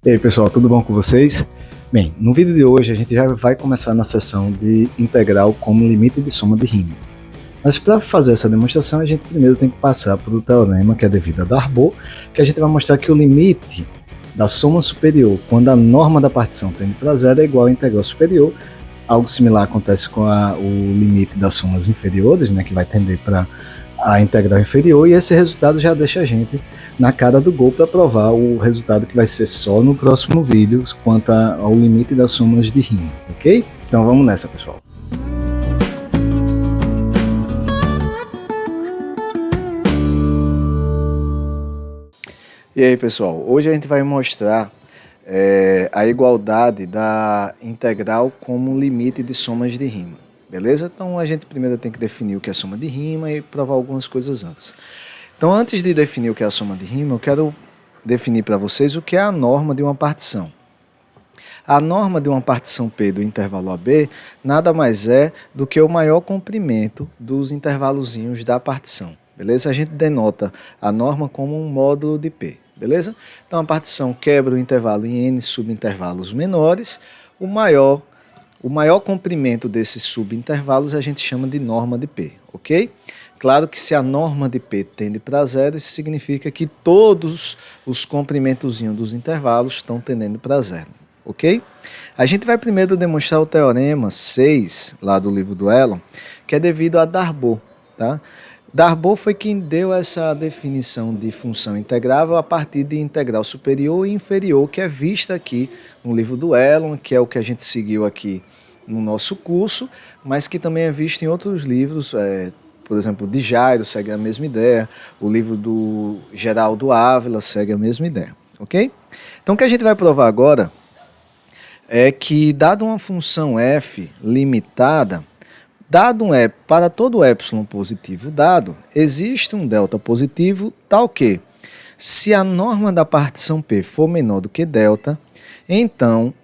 E aí pessoal, tudo bom com vocês? Bem, no vídeo de hoje a gente já vai começar na seção de integral como limite de soma de Riemann. Mas para fazer essa demonstração a gente primeiro tem que passar por o teorema que é devido a Darboux, que a gente vai mostrar que o limite da soma superior quando a norma da partição tende para zero é igual à integral superior. Algo similar acontece com o limite das somas inferiores, né, que vai tender para a integral inferior, e esse resultado já deixa a gente na cara do gol para provar o resultado que vai ser só no próximo vídeo quanto ao limite das somas de Riemann, ok? Então vamos nessa, pessoal. E aí, pessoal, hoje a gente vai mostrar a igualdade da integral como limite de somas de Riemann. Beleza? Então a gente primeiro tem que definir o que é a soma de Riemann e provar algumas coisas antes. Então antes de definir o que é a soma de Riemann, eu quero definir para vocês o que é a norma de uma partição. A norma de uma partição P do intervalo AB nada mais é do que o maior comprimento dos intervalozinhos da partição. Beleza? A gente denota a norma como um módulo de P. Beleza? Então a partição quebra o intervalo em N subintervalos menores. O maior comprimento desses subintervalos a gente chama de norma de P, ok? Claro que se a norma de P tende para zero, isso significa que todos os comprimentozinhos dos intervalos estão tendendo para zero, ok? A gente vai primeiro demonstrar o teorema 6, lá do livro do Elon, que é devido a Darboux, tá? Darboux foi quem deu essa definição de função integrável a partir de integral superior e inferior, que é vista aqui no livro do Elon, que é o que a gente seguiu aqui no nosso curso, mas que também é visto em outros livros, por exemplo, de Jairo segue a mesma ideia, o livro do Geraldo Ávila segue a mesma ideia, ok? Então o que a gente vai provar agora é que, dado uma função f limitada, para todo epsilon positivo dado, existe um delta positivo tal que, se a norma da partição P for menor do que delta, então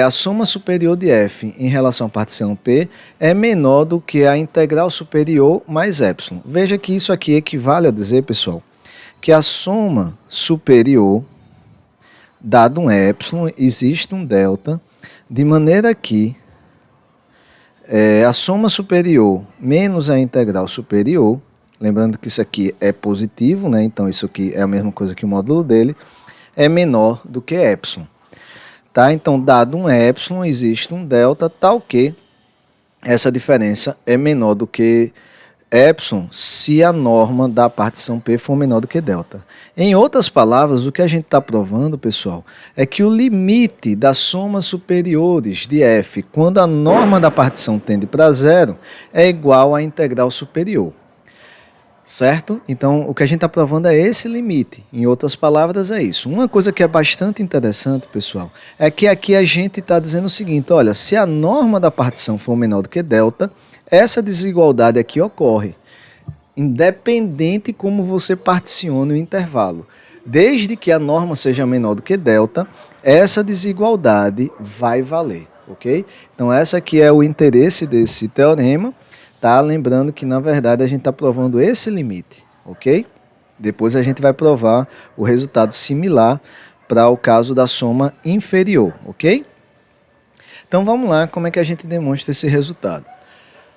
a soma superior de f em relação à partição P é menor do que a integral superior mais epsilon. Veja que isso aqui equivale a dizer, pessoal, que a soma superior, dado um epsilon, existe um delta, de maneira que a soma superior menos a integral superior, lembrando que isso aqui é positivo, né? Então isso aqui é a mesma coisa que o módulo dele, é menor do que epsilon. Tá? Então, dado um epsilon, existe um delta tal que essa diferença é menor do que epsilon se a norma da partição P for menor do que delta. Em outras palavras, o que a gente está provando, pessoal, é que o limite das somas superiores de f quando a norma da partição tende para zero é igual à integral superior. Certo? Então, o que a gente está provando é esse limite. Em outras palavras, é isso. Uma coisa que é bastante interessante, pessoal, é que aqui a gente está dizendo o seguinte, olha, se a norma da partição for menor do que delta, essa desigualdade aqui ocorre, independente como você particione o intervalo. Desde que a norma seja menor do que delta, essa desigualdade vai valer, ok? Então, essa aqui é o interesse desse teorema. Tá? Lembrando que, na verdade, a gente está provando esse limite, ok? Depois a gente vai provar o resultado similar para o caso da soma inferior, ok? Então vamos lá, como é que a gente demonstra esse resultado?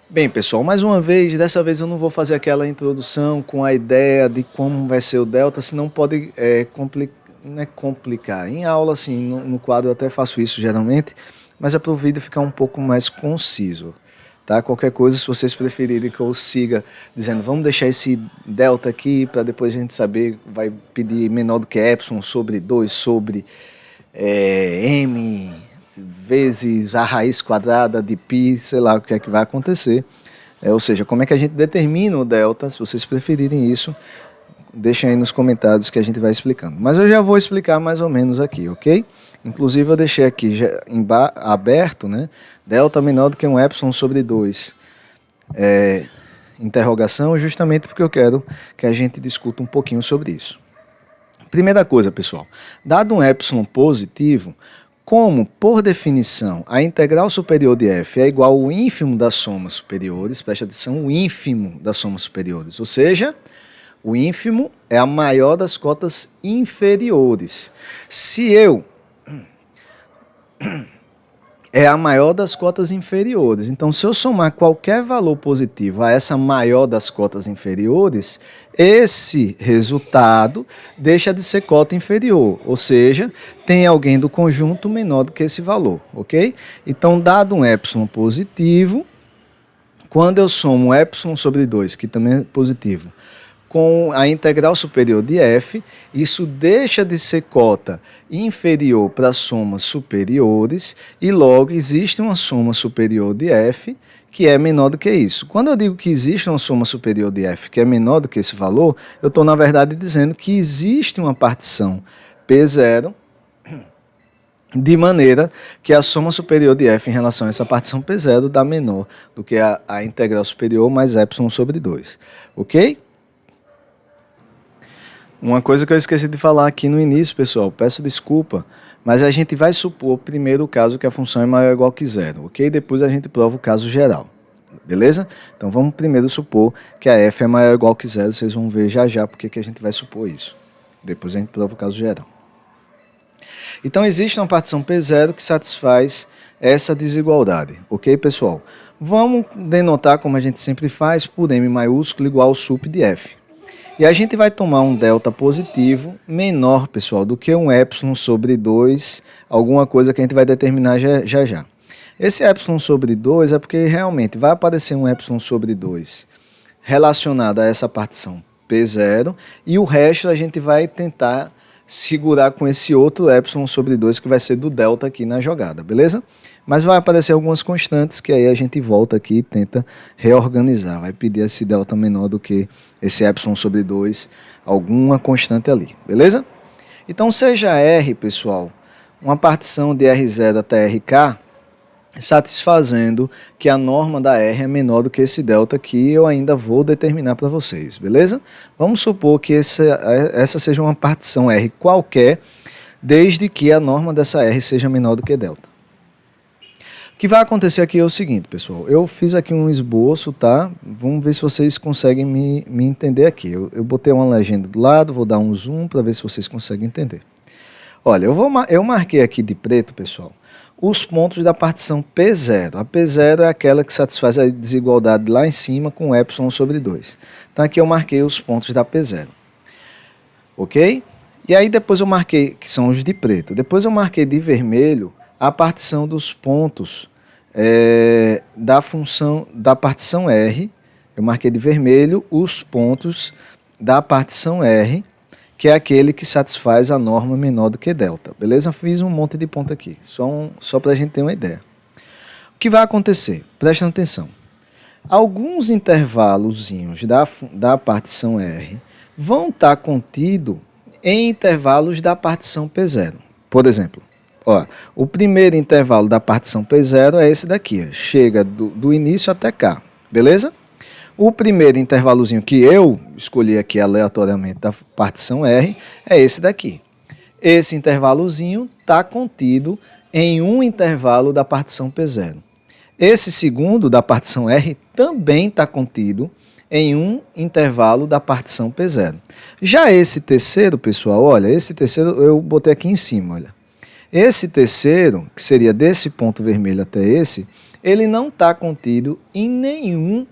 Bem, pessoal, mais uma vez, dessa vez eu não vou fazer aquela introdução com a ideia de como vai ser o delta, senão pode complicar. Em aula, assim, no quadro eu até faço isso geralmente, mas é para o vídeo ficar um pouco mais conciso. Tá? Qualquer coisa, se vocês preferirem que eu siga dizendo, vamos deixar esse delta aqui para depois a gente saber, vai pedir menor do que epsilon sobre 2 sobre m vezes a raiz quadrada de π, sei lá o que é que vai acontecer. Ou seja, como é que a gente determina o delta, se vocês preferirem isso, deixem aí nos comentários que a gente vai explicando. Mas eu já vou explicar mais ou menos aqui, ok? Inclusive eu deixei aqui já aberto, né? Delta menor do que um epsilon sobre 2. Interrogação, justamente porque eu quero que a gente discuta um pouquinho sobre isso. Primeira coisa, pessoal. Dado um epsilon positivo, como, por definição, a integral superior de f é igual ao ínfimo das somas superiores, preste atenção, o ínfimo das somas superiores, ou seja, O ínfimo é a maior das cotas inferiores. Se eu é a maior das cotas inferiores. Então, se eu somar qualquer valor positivo a essa maior das cotas inferiores, esse resultado deixa de ser cota inferior, ou seja, tem alguém do conjunto menor do que esse valor, ok? Então, dado um epsilon positivo, quando eu somo epsilon sobre 2, que também é positivo, com a integral superior de f, isso deixa de ser cota inferior para somas superiores e logo existe uma soma superior de f que é menor do que isso. Quando eu digo que existe uma soma superior de f que é menor do que esse valor, eu estou, na verdade, dizendo que existe uma partição P0 de maneira que a soma superior de f em relação a essa partição P0 dá menor do que a integral superior mais epsilon sobre 2. Ok? Uma coisa que eu esqueci de falar aqui no início, pessoal, peço desculpa, mas a gente vai supor primeiro o caso que a função é maior ou igual que zero, ok? Depois a gente prova o caso geral, beleza? Então vamos primeiro supor que a f é maior ou igual que zero, vocês vão ver já já porque que a gente vai supor isso. Depois a gente prova o caso geral. Então existe uma partição P0 que satisfaz essa desigualdade, ok, pessoal? Vamos denotar, como a gente sempre faz, por m maiúsculo igual ao sup de f. E a gente vai tomar um delta positivo menor, pessoal, do que um epsilon sobre 2, alguma coisa que a gente vai determinar já. Esse epsilon sobre 2 é porque realmente vai aparecer um epsilon sobre 2 relacionado a essa partição P0 e o resto a gente vai tentar segurar com esse outro epsilon sobre 2 que vai ser do delta aqui na jogada, beleza? Mas vai aparecer algumas constantes que aí a gente volta aqui e tenta reorganizar. Vai pedir esse delta menor do que esse epsilon sobre 2, alguma constante ali, beleza? Então, seja R, pessoal, uma partição de R0 até RK, satisfazendo que a norma da R é menor do que esse delta que eu ainda vou determinar para vocês, beleza? Vamos supor que essa seja uma partição R qualquer, desde que a norma dessa R seja menor do que delta. O que vai acontecer aqui é o seguinte, pessoal. Eu fiz aqui um esboço, tá? Vamos ver se vocês conseguem me entender aqui. Eu botei uma legenda do lado, vou dar um zoom para ver se vocês conseguem entender. Olha, eu marquei aqui de preto, pessoal, os pontos da partição P0. A P0 é aquela que satisfaz a desigualdade lá em cima com epsilon sobre 2. Então aqui eu marquei os pontos da P0. Ok? E aí depois eu marquei, que são os de preto. Depois eu marquei de vermelho a partição dos pontos da função da partição R. Eu marquei de vermelho os pontos da partição R, que é aquele que satisfaz a norma menor do que delta. Beleza? Fiz um monte de ponto aqui, só para a gente ter uma ideia. O que vai acontecer? Prestem atenção. Alguns intervalozinhos da partição R vão estar contidos em intervalos da partição P0. Por exemplo, ó, o primeiro intervalo da partição P0 é esse daqui, ó, chega do início até cá, beleza? O primeiro intervalozinho que eu escolhi aqui aleatoriamente da partição R é esse daqui. Esse intervalozinho está contido em um intervalo da partição P0. Esse segundo da partição R também está contido em um intervalo da partição P0. Já esse terceiro, pessoal, olha, esse terceiro eu botei aqui em cima, olha. Esse terceiro, que seria desse ponto vermelho até esse, ele não está contido em nenhum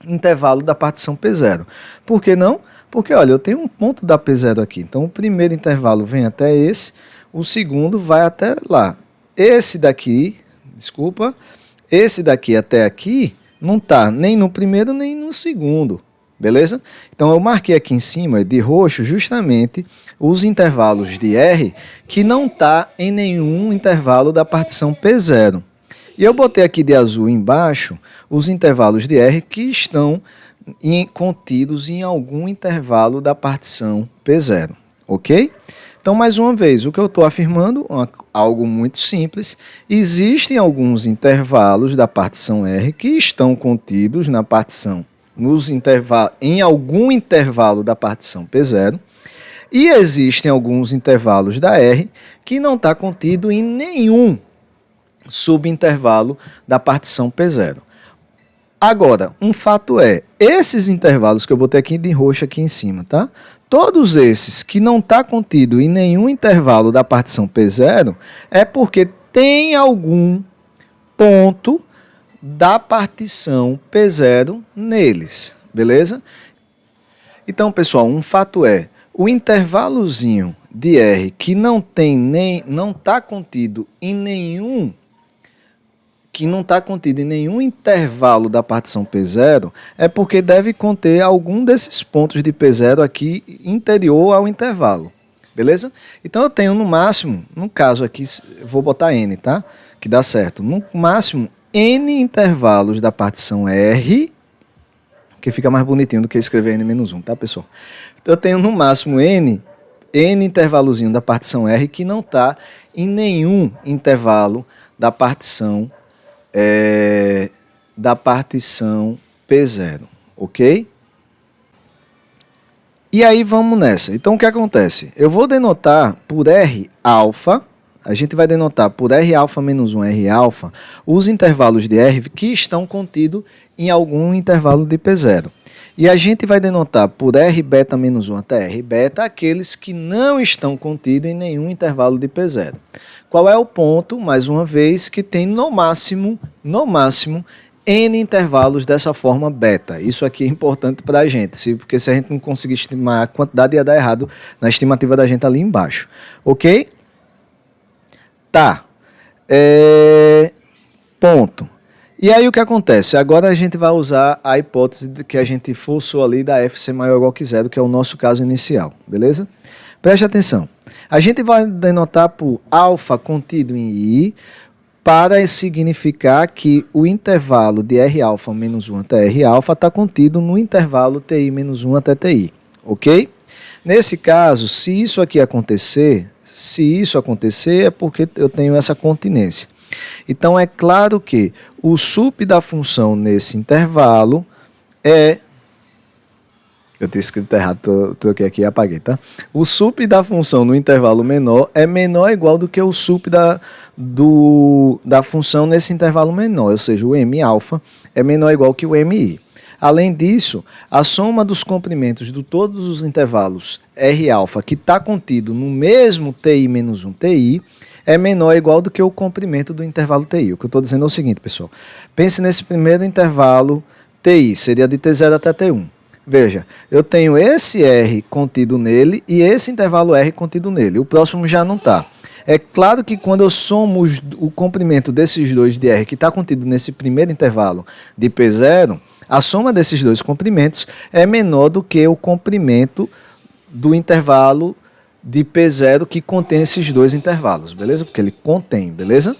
intervalo da partição P0. Por que não? Porque, olha, eu tenho um ponto da P0 aqui. Então, o primeiro intervalo vem até esse, o segundo vai até lá. Esse daqui até aqui não está nem no primeiro nem no segundo, beleza? Então, eu marquei aqui em cima de roxo justamente os intervalos de R que não está em nenhum intervalo da partição P0. E eu botei aqui de azul embaixo os intervalos de R que estão contidos em algum intervalo da partição P0, ok? Então, mais uma vez, o que eu estou afirmando é algo muito simples. Existem alguns intervalos da partição R que estão contidos na partição, em algum intervalo da partição P0, e existem alguns intervalos da R que não está contido em nenhum subintervalo da partição P0. Agora, um fato é, esses intervalos que eu botei aqui de roxo aqui em cima, tá? Todos esses que não está contido em nenhum intervalo da partição P0 é porque tem algum ponto da partição P0 neles, beleza? Então, pessoal, um fato é, o intervalozinho de R que não está contido em nenhum intervalo da partição P0 é porque deve conter algum desses pontos de P0 aqui interior ao intervalo, beleza? Então eu tenho no máximo, no caso aqui, vou botar N, tá? Que dá certo. No máximo, N intervalos da partição R, que fica mais bonitinho do que escrever N-1, tá, pessoal? Então eu tenho no máximo N intervalozinho da partição R que não está em nenhum intervalo da partição P0, ok? E aí vamos nessa. Então o que acontece? Eu vou denotar por R alfa, a gente vai denotar por R alfa menos 1 R alfa os intervalos de R que estão contidos em algum intervalo de P0. E a gente vai denotar por R beta menos 1 até R beta aqueles que não estão contidos em nenhum intervalo de P0. Qual é o ponto, mais uma vez, que tem no máximo, N intervalos dessa forma beta. Isso aqui é importante para a gente, porque se a gente não conseguir estimar a quantidade, ia dar errado na estimativa da gente ali embaixo. Ok? Tá. Ponto. E aí o que acontece? Agora a gente vai usar a hipótese que a gente forçou ali da f ser maior ou igual que zero, que é o nosso caso inicial, beleza? Preste atenção. A gente vai denotar por alfa contido em I para significar que o intervalo de R alfa menos 1 até R alfa está contido no intervalo TI menos 1 até TI, ok? Nesse caso, se isso acontecer é porque eu tenho essa continência. Então, é claro que o sup da função nesse intervalo é... Eu tinha escrito errado, troquei aqui e apaguei, tá? O sup da função no intervalo menor é menor ou igual do que o sup da função nesse intervalo menor, ou seja, o m alfa é menor ou igual que o mi. Além disso, a soma dos comprimentos de todos os intervalos R alfa que está contido no mesmo TI menos 1 TI é menor ou igual do que o comprimento do intervalo TI. O que eu estou dizendo é o seguinte, pessoal. Pense nesse primeiro intervalo TI, seria de T0 até T1. Veja, eu tenho esse R contido nele e esse intervalo R contido nele. O próximo já não está. É claro que quando eu somo o comprimento desses dois de R que está contido nesse primeiro intervalo de P0, a soma desses dois comprimentos é menor do que o comprimento do intervalo de P0 que contém esses dois intervalos, beleza? Porque ele contém, beleza?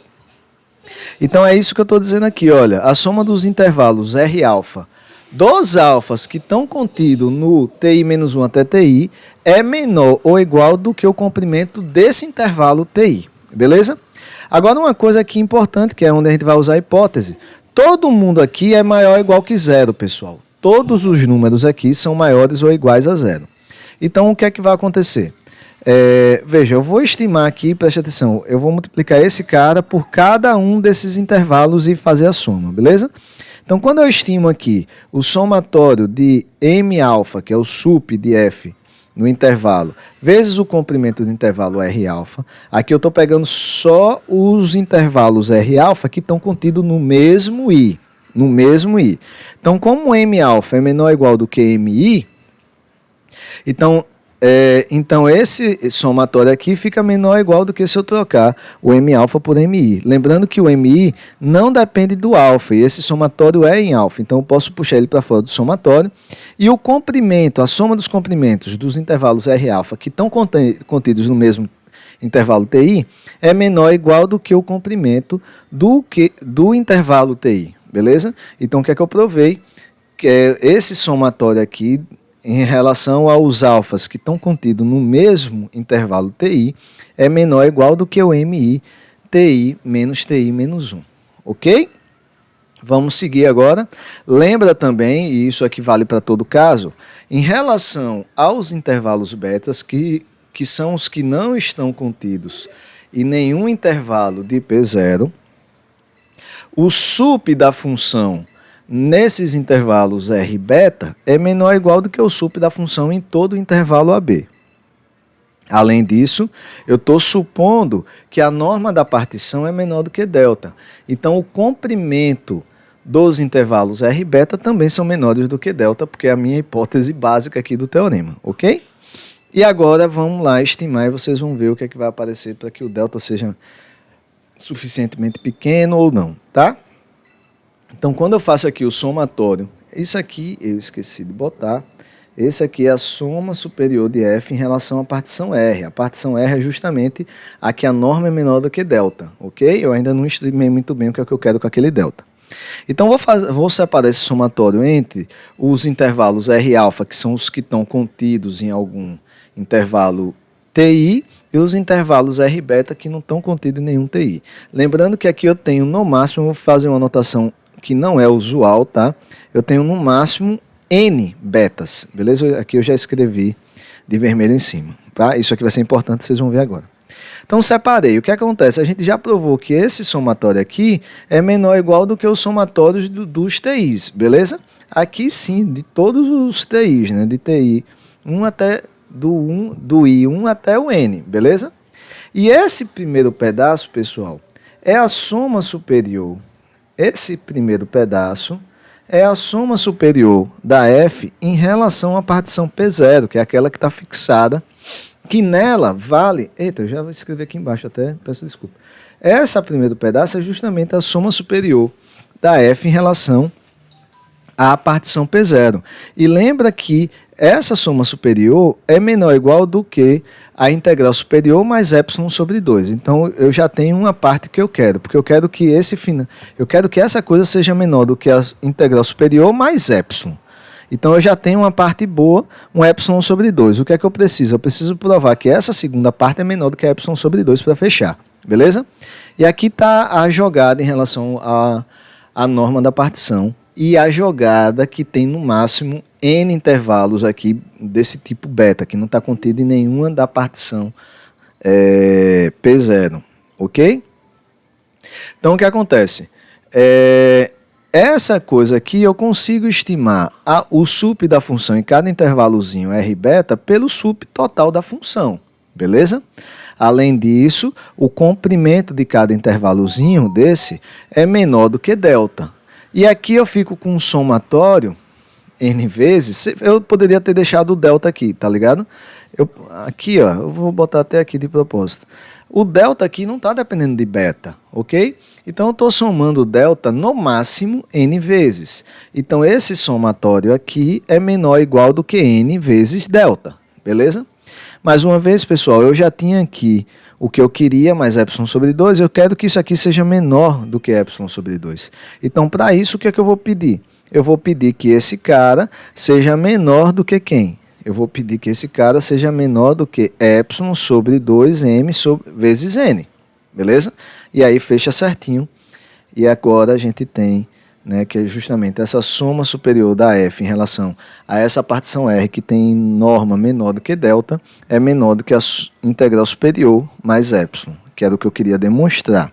Então é isso que eu estou dizendo aqui, olha, a soma dos intervalos R alfa dos alfas que estão contidos no TI-1 até TI é menor ou igual do que o comprimento desse intervalo TI, beleza? Agora uma coisa aqui importante, que é onde a gente vai usar a hipótese, todo mundo aqui é maior ou igual que zero, pessoal. Todos os números aqui são maiores ou iguais a zero. Então o que é que vai acontecer? Veja, eu vou estimar aqui, preste atenção, eu vou multiplicar esse cara por cada um desses intervalos e fazer a soma, beleza? Então, quando eu estimo aqui o somatório de M alfa, que é o sup de F no intervalo, vezes o comprimento do intervalo R alfa, aqui eu estou pegando só os intervalos R alfa que estão contidos no mesmo I. Então, como M alfa é menor ou igual do que MI, então esse somatório aqui fica menor ou igual do que se eu trocar o M alfa por MI. Lembrando que o MI não depende do alfa, e esse somatório é em alfa, então eu posso puxar ele para fora do somatório. E o comprimento, a soma dos comprimentos dos intervalos R alfa que estão contidos no mesmo intervalo TI é menor ou igual do que o comprimento do intervalo TI, beleza? Então o que é que eu provei? Que é esse somatório aqui em relação aos alfas que estão contidos no mesmo intervalo TI, é menor ou igual do que o MI TI menos 1, ok? Vamos seguir agora. Lembra também, e isso aqui vale para todo caso, em relação aos intervalos betas, que são os que não estão contidos em nenhum intervalo de P0, o sup da função nesses intervalos R beta é menor ou igual do que o sup da função em todo o intervalo AB. Além disso, eu estou supondo que a norma da partição é menor do que delta. Então, o comprimento dos intervalos R beta também são menores do que delta, porque é a minha hipótese básica aqui do teorema, ok? E agora vamos lá estimar e vocês vão ver o que é que vai aparecer para que o delta seja suficientemente pequeno ou não, tá? Então, quando eu faço aqui o somatório, isso aqui eu esqueci de botar, esse aqui é a soma superior de F em relação à partição R. A partição R é justamente a que a norma é menor do que delta, ok? Eu ainda não estimei muito bem o que é que eu quero com aquele delta. Então, vou separar esse somatório entre os intervalos R alfa, que são os que estão contidos em algum intervalo TI, e os intervalos R beta, que não estão contidos em nenhum TI. Lembrando que aqui eu tenho no máximo, eu vou fazer uma anotação que não é usual, tá? Eu tenho no máximo N betas, beleza? Aqui eu já escrevi de vermelho em cima, tá? Isso aqui vai ser importante, vocês vão ver agora. Então, separei. O que acontece? A gente já provou que esse somatório aqui é menor ou igual do que os somatórios dos TIs, beleza? Aqui sim, de todos os TIs, né? De TI 1 até do I1 até o N, beleza? E esse primeiro pedaço, pessoal, é a soma superior. Esse primeiro pedaço é a soma superior da F em relação à partição P0, que é aquela que está fixada, que nela vale... Eita, eu já vou escrever aqui embaixo até, peço desculpa. Essa primeiro pedaço é justamente a soma superior da F em relação à partição P0. E lembra que essa soma superior é menor ou igual do que a integral superior mais epsilon sobre 2. Então, eu já tenho uma parte que eu quero, porque eu quero que essa coisa seja menor do que a integral superior mais epsilon. Então, eu já tenho uma parte boa, um epsilon sobre 2. O que é que eu preciso? Eu preciso provar que essa segunda parte é menor do que a epsilon sobre 2 para fechar, beleza? E aqui está a jogada em relação à norma da partição e a jogada que tem no máximo N intervalos aqui desse tipo beta, que não está contido em nenhuma da partição P0, ok? Então, o que acontece? Essa coisa aqui eu consigo estimar o sup da função em cada intervalozinho R beta pelo sup total da função, beleza? Além disso, o comprimento de cada intervalozinho desse é menor do que delta. E aqui eu fico com um somatório N vezes, eu poderia ter deixado o delta aqui, tá ligado? Aqui, ó, eu vou botar até aqui de propósito. O delta aqui não está dependendo de beta, ok? Então, eu estou somando o delta no máximo N vezes. Então, esse somatório aqui é menor ou igual do que N vezes delta, beleza? Mais uma vez, pessoal, eu já tinha aqui o que eu queria, mais epsilon sobre 2, eu quero que isso aqui seja menor do que epsilon sobre 2. Então, para isso, o que é que eu vou pedir? Eu vou pedir que esse cara seja menor do que quem? Eu vou pedir que esse cara seja menor do que epsilon sobre 2m vezes n, beleza? E aí fecha certinho. E agora a gente tem, né, que é justamente essa soma superior da F em relação a essa partição R que tem norma menor do que delta, é menor do que a integral superior mais epsilon, que era o que eu queria demonstrar.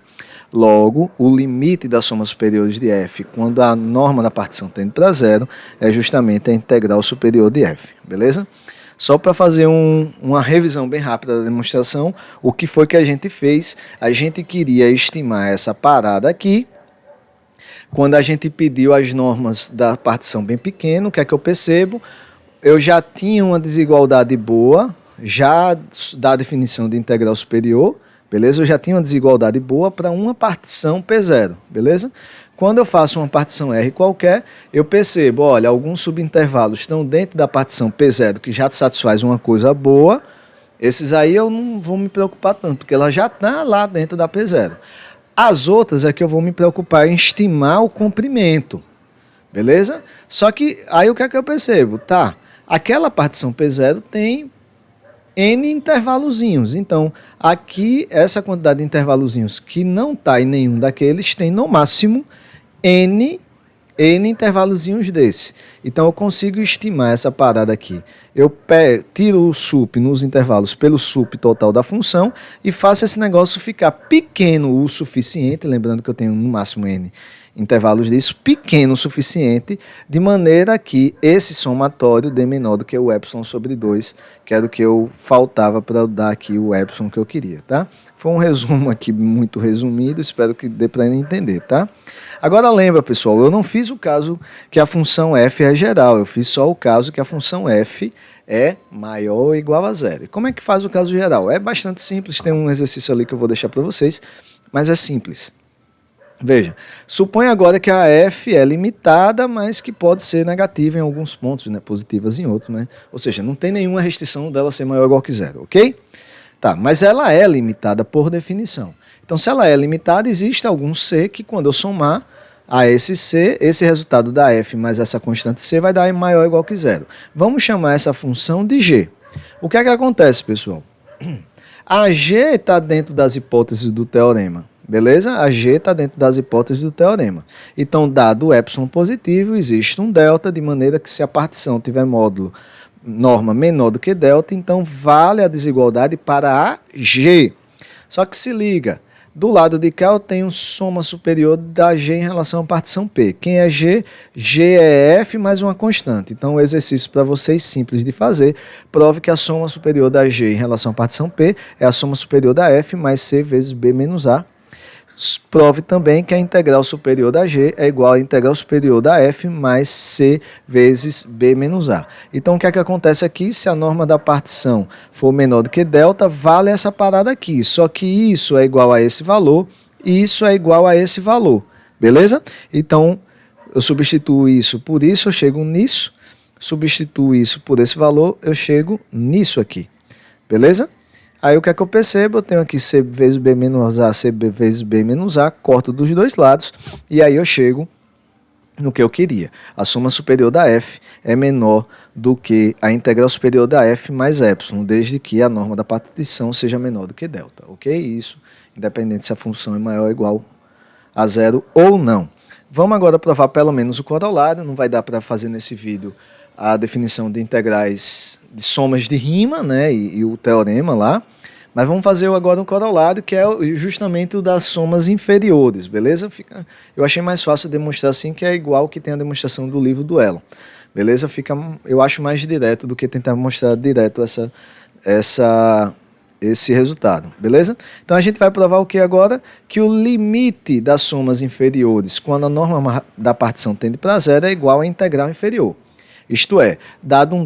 Logo, o limite das somas superiores de F, quando a norma da partição tende para zero, é justamente a integral superior de F, beleza? Só para fazer uma revisão bem rápida da demonstração, o que foi que a gente fez? A gente queria estimar essa parada aqui, quando a gente pediu as normas da partição bem pequena, o que é que eu percebo? Eu já tinha uma desigualdade boa, já da definição de integral superior, beleza? Eu já tinha uma desigualdade boa para uma partição P0, beleza? Quando eu faço uma partição R qualquer, eu percebo, olha, alguns subintervalos estão dentro da partição P0 que já satisfaz uma coisa boa, esses aí eu não vou me preocupar tanto, porque ela já está lá dentro da P0. As outras é que eu vou me preocupar em estimar o comprimento, beleza? Só que aí o que é que eu percebo? Tá, aquela partição P0 tem N intervalozinhos. Então, aqui, essa quantidade de intervalozinhos que não está em nenhum daqueles tem no máximo N intervalozinhos desse. Então, eu consigo estimar essa parada aqui. Eu tiro o sup nos intervalos pelo sup total da função e faço esse negócio ficar pequeno o suficiente, lembrando que eu tenho no máximo N intervalos disso, pequeno o suficiente, de maneira que esse somatório dê menor do que o epsilon sobre 2, que era o que eu faltava para eu dar aqui o epsilon que eu queria, tá? Foi um resumo aqui muito resumido, espero que dê para entender, tá? Agora lembra, pessoal, eu não fiz o caso que a função f é geral, eu fiz só o caso que a função f é maior ou igual a zero. E como é que faz o caso geral? É bastante simples, tem um exercício ali que eu vou deixar para vocês, mas é simples. Veja, suponha agora que a f é limitada, mas que pode ser negativa em alguns pontos, né, positivas em outros, né? Ou seja, não tem nenhuma restrição dela ser maior ou igual que zero, ok? Tá, mas ela é limitada por definição. Então, se ela é limitada, existe algum c que quando eu somar a esse c, esse resultado da f mais essa constante c vai dar maior ou igual que zero. Vamos chamar essa função de g. O que é que acontece, pessoal? A g está dentro das hipóteses do teorema, beleza? A g está dentro das hipóteses do teorema. Então, dado o epsilon positivo, existe um delta, de maneira que se a partição tiver módulo norma menor do que delta, então vale a desigualdade para a g. Só que se liga, do lado de cá eu tenho soma superior da g em relação à partição P. Quem é g? G é f mais uma constante. Então o exercício para vocês simples de fazer, prove que a soma superior da g em relação à partição P é a soma superior da f mais c vezes b menos a. Prove também que a integral superior da g é igual à integral superior da f mais c vezes b menos a. Então, o que é que acontece aqui? Se a norma da partição for menor do que delta, vale essa parada aqui. Só que isso é igual a esse valor e isso é igual a esse valor. Beleza? Então, eu substituo isso por isso, eu chego nisso. Substituo isso por esse valor, eu chego nisso aqui. Beleza? Aí o que é que eu percebo? Eu tenho aqui C vezes B menos A, CB vezes B menos A, corto dos dois lados, e aí eu chego no que eu queria. A soma superior da f é menor do que a integral superior da f mais epsilon, desde que a norma da partição seja menor do que delta, ok? Isso, independente se a função é maior ou igual a zero ou não. Vamos agora provar pelo menos o corolário, não vai dar para fazer nesse vídeo a definição de integrais de somas de rima, né, e o teorema lá, mas vamos fazer agora um corolário, que é justamente o das somas inferiores, beleza? Eu achei mais fácil demonstrar assim, que é igual que tem a demonstração do livro do Elon, beleza? Eu acho mais direto do que tentar mostrar direto esse resultado, beleza? Então a gente vai provar o que agora? Que o limite das somas inferiores, quando a norma da partição tende para zero, é igual à integral inferior. Isto é, dado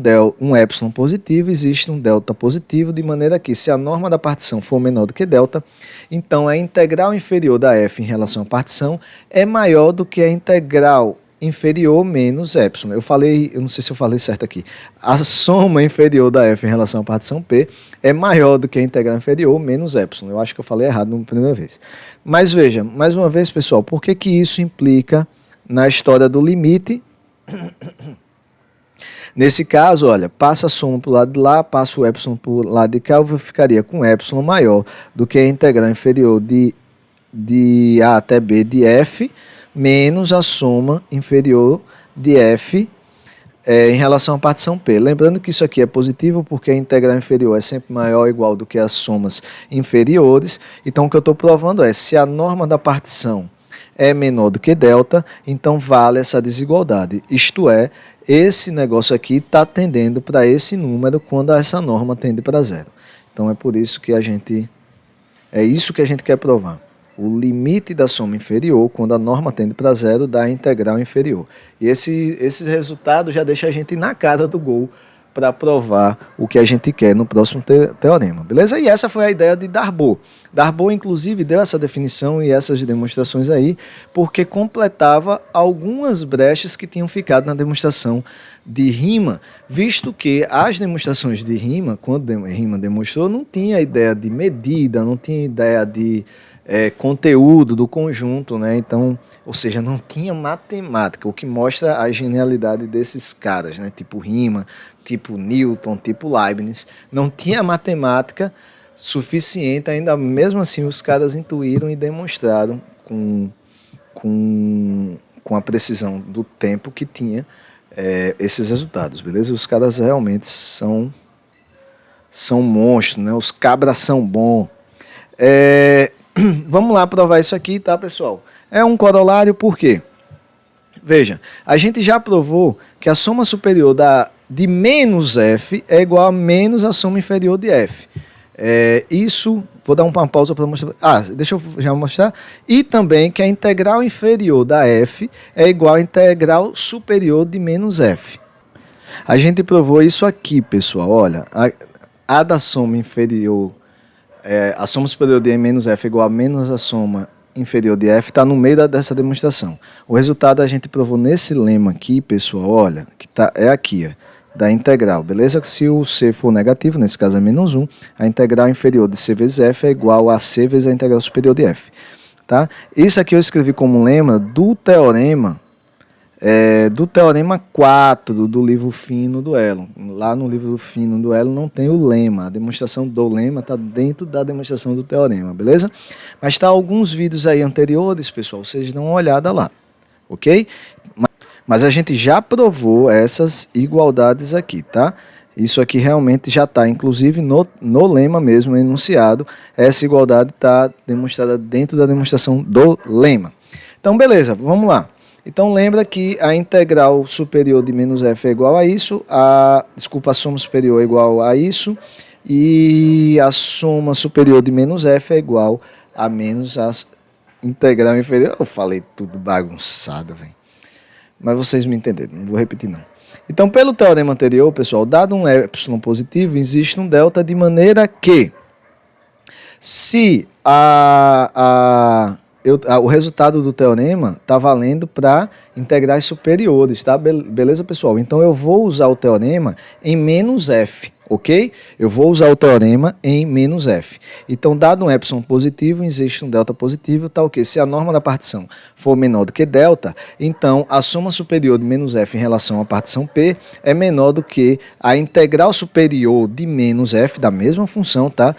um epsilon positivo, existe um delta positivo, de maneira que, se a norma da partição for menor do que delta, então a integral inferior da f em relação à partição é maior do que a integral inferior menos epsilon. Eu não sei se eu falei certo aqui. A soma inferior da f em relação à partição P é maior do que a integral inferior menos epsilon. Eu acho que eu falei errado na primeira vez. Mas veja, mais uma vez, pessoal, por que isso implica na história do limite? Nesse caso, olha, passa a soma para o lado de lá, passa o epsilon para o lado de cá, eu ficaria com epsilon maior do que a integral inferior de A até B de f, menos a soma inferior de f em relação à partição P. Lembrando que isso aqui é positivo porque a integral inferior é sempre maior ou igual do que as somas inferiores. Então, o que eu estou provando é, se a norma da partição é menor do que delta, então vale essa desigualdade. Isto é, esse negócio aqui está tendendo para esse número quando essa norma tende para zero. Então é por isso que é isso que a gente quer provar. O limite da soma inferior, quando a norma tende para zero, dá a integral inferior. E esse resultado já deixa a gente na cara do gol para provar o que a gente quer no próximo teorema, beleza? E essa foi a ideia de Darboux. Darboux, inclusive, deu essa definição e essas demonstrações aí, porque completava algumas brechas que tinham ficado na demonstração de Riemann, visto que as demonstrações de Riemann, quando Riemann demonstrou, não tinha ideia de medida, não tinha ideia de conteúdo do conjunto, né? Então, ou seja, não tinha matemática, o que mostra a genialidade desses caras, né? Tipo Riemann, tipo Newton, tipo Leibniz, não tinha matemática suficiente, ainda mesmo assim os caras intuíram e demonstraram com a precisão do tempo que tinha esses resultados, beleza? Os caras realmente são monstros, né? Os cabras são bons. Vamos lá provar isso aqui, tá, pessoal? É um corolário por quê? Veja, a gente já provou que a soma superior de menos f é igual a menos a soma inferior de f. Isso, vou dar uma pausa para mostrar. Deixa eu já mostrar. E também que a integral inferior da f é igual à integral superior de menos f. A gente provou isso aqui, pessoal. Olha, a da soma inferior, a soma superior de menos f é igual a menos a soma inferior de f, está no meio dessa demonstração. O resultado a gente provou nesse lema aqui, pessoal, olha, que é aqui, da integral, beleza? Se o c for negativo, nesse caso é menos 1, a integral inferior de c vezes f é igual a c vezes a integral superior de f. Tá? Isso aqui eu escrevi como lema do teorema 4 do livro Fino do Elo. Lá no livro Fino do Elo não tem o lema, a demonstração do lema está dentro da demonstração do teorema, beleza? Mas está alguns vídeos aí anteriores, pessoal, vocês dão uma olhada lá, ok? Mas a gente já provou essas igualdades aqui, tá? Isso aqui realmente já está, inclusive no lema mesmo, enunciado, essa igualdade está demonstrada dentro da demonstração do lema. Então, beleza, vamos lá. Então lembra que a integral superior de menos f é igual a isso, a soma superior é igual a isso, e a soma superior de menos f é igual a menos a integral inferior. Eu falei tudo bagunçado, velho. Mas vocês me entenderam, não vou repetir não. Então, pelo teorema anterior, pessoal, dado um epsilon positivo, existe um delta de maneira que se o resultado do teorema está valendo para integrais superiores, tá? Beleza, pessoal? Então, eu vou usar o teorema em menos f, ok? Eu vou usar o teorema em menos f. Então, dado um epsilon positivo, existe um delta positivo, tá ok? Se a norma da partição for menor do que delta, então a soma superior de menos f em relação à partição P é menor do que a integral superior de menos f da mesma função, tá?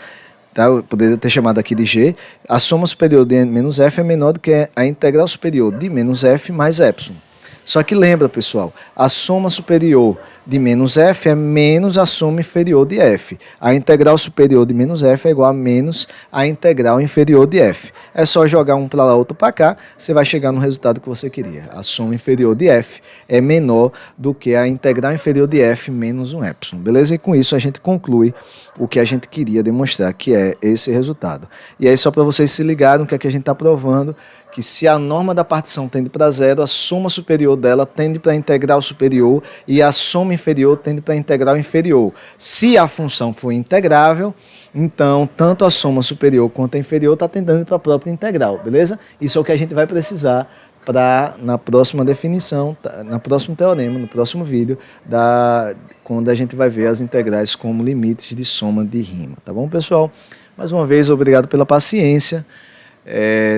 Eu poderia ter chamado aqui de g, a soma superior de menos f é menor do que a integral superior de menos f mais epsilon. Só que lembra, pessoal, a soma superior de menos f é menos a soma inferior de f. A integral superior de menos f é igual a menos a integral inferior de f. É só jogar um para lá, outro para cá, você vai chegar no resultado que você queria. A soma inferior de f é menor do que a integral inferior de f menos um epsilon. Beleza? E com isso a gente conclui o que a gente queria demonstrar, que é esse resultado. E aí só para vocês se ligarem o que é que a gente está provando, que se a norma da partição tende para zero, a soma superior dela tende para a integral superior e a soma inferior tende para a integral inferior. Se a função for integrável, então tanto a soma superior quanto a inferior está tendendo para a própria integral, beleza? Isso é o que a gente vai precisar para na próxima definição, no próximo teorema, no próximo vídeo, quando a gente vai ver as integrais como limites de soma de rima, tá bom, pessoal? Mais uma vez, obrigado pela paciência.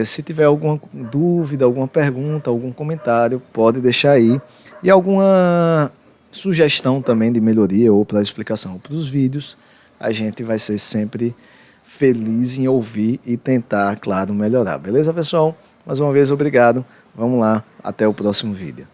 Se tiver alguma dúvida, alguma pergunta, algum comentário, pode deixar aí. E alguma sugestão também de melhoria ou para explicação para os vídeos, a gente vai ser sempre feliz em ouvir e tentar, claro, melhorar. Beleza, pessoal? Mais uma vez, obrigado. Vamos lá, até o próximo vídeo.